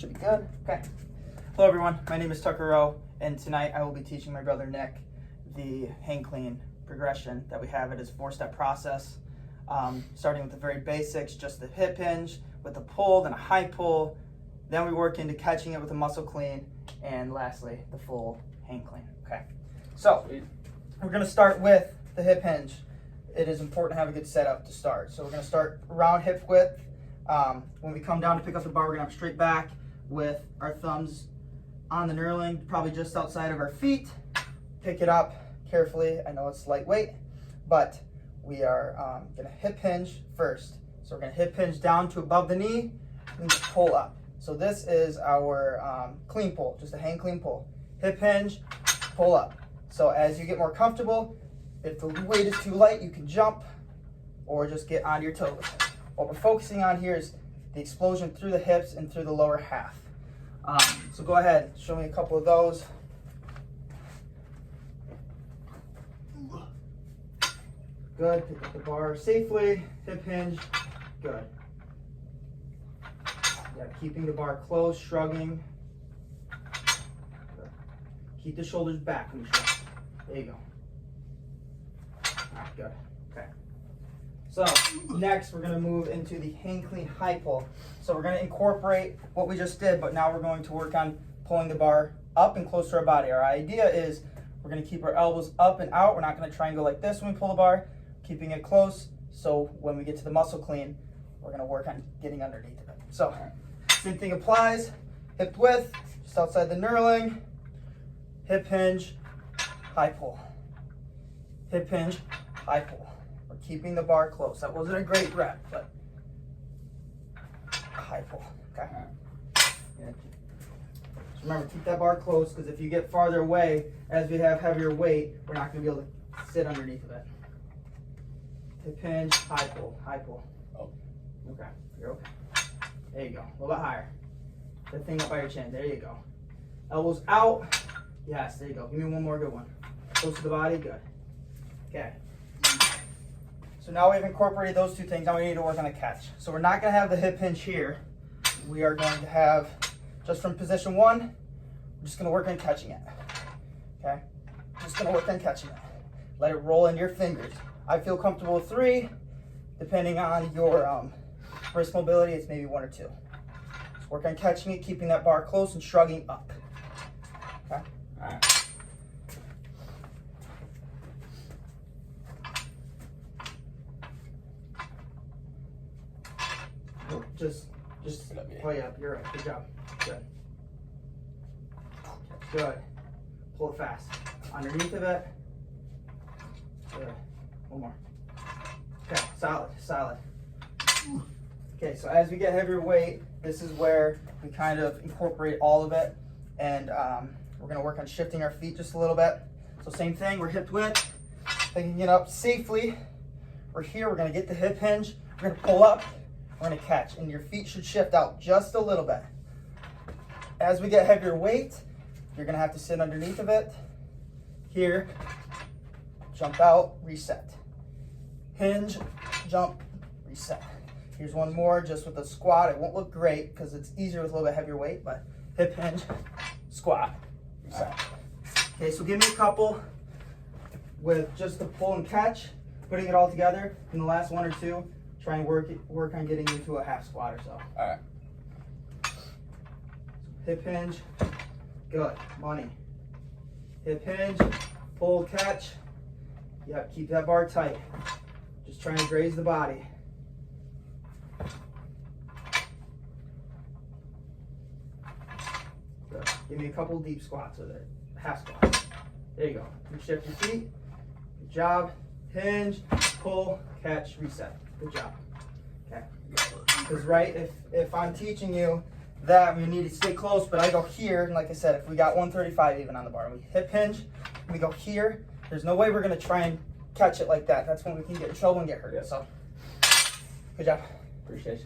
Should be good. Okay. Hello everyone, my name is Tucker Rowe, and tonight I will be teaching my brother Nick the hang clean progression that we have. It is a 4-step process, starting with the very basics, just the hip hinge with a pull, then a high pull, then we work into catching it with a muscle clean, and lastly, the full hang clean. Okay, so we're going to start with the hip hinge. It is important to have a good setup to start. So we're going to start around hip width. When we come down to pick up the bar, we're going to have straight back with our thumbs on the knurling, probably just outside of our feet. Pick it up carefully. I know it's lightweight, but we are going to hip hinge first. So we're going to hip hinge down to above the knee and just pull up. So this is our clean pull, just a hang clean pull. Hip hinge, pull up. So as you get more comfortable, if the weight is too light, you can jump or just get on your toes. What we're focusing on here is the explosion through the hips and through the lower half. So go ahead, show me a couple of those. Good, pick up the bar safely, hip hinge, good. Yeah, keeping the bar close, shrugging. Good. Keep the shoulders back when you shrug. There you go. All right, good, okay. So next we're gonna move into the hang clean high pull. So we're gonna incorporate what we just did, but now we're going to work on pulling the bar up and close to our body. Our idea is we're gonna keep our elbows up and out. We're not gonna try and go like this when we pull the bar, keeping it close. So when we get to the muscle clean, we're gonna work on getting underneath of it. So same thing applies, hip width, just outside the knurling, hip hinge, high pull. Hip hinge, high pull. We're keeping the bar close. That wasn't a great rep, but high pull, okay? Yeah. Just remember, keep that bar close, because if you get farther away, as we have heavier weight, we're not gonna be able to sit underneath of it. Hip hinge, high pull, high pull. Oh, okay, you're okay. There you go, a little bit higher. The thing up by your chin, there you go. Elbows out, yes, there you go. Give me one more good one. Close to the body, good. Okay. So now we've incorporated those two things. Now we need to work on the catch. So we're not going to have the hip hinge here. We are going to have, just from position 1, we're just going to work on catching it. Okay? Just going to work on catching it. Let it roll in your fingers. I feel comfortable with 3. Depending on your wrist mobility, it's maybe 1 or 2. Just work on catching it, keeping that bar close and shrugging up. Okay? All right. Just, oh yeah, you're right, good job, good. Good, pull it fast. Underneath of it, good, one more. Okay, solid, solid. Okay, so as we get heavier weight, this is where we kind of incorporate all of it, and we're gonna work on shifting our feet just a little bit. So same thing, we're hip width, picking it up safely. We're here, we're gonna get the hip hinge, we're gonna pull up, we're gonna catch, and your feet should shift out just a little bit. As we get heavier weight, you're gonna have to sit underneath of it. Here, jump out, reset. Hinge, jump, reset. Here's one more, just with a squat. It won't look great because it's easier with a little bit heavier weight, but hip hinge, squat, reset. Okay, so give me a couple with just the pull and catch, putting it all together. In the last 1 or 2, try and work on getting into a half squat or so. All right. Hip hinge, good, money. Hip hinge, pull, catch. Yep, keep that bar tight. Just trying to graze the body. Good. Give me a couple deep squats with it, half squats. There you go. You shift your feet. Good job. Hinge, pull, catch, reset. Good job. Okay. Because right, if I'm teaching you that, we need to stay close, but I go here, and like I said, if we got 135 even on the bar, we hip hinge, we go here, there's no way we're gonna try and catch it like that. That's when we can get in trouble and get hurt. Yeah. So, good job. Appreciate you.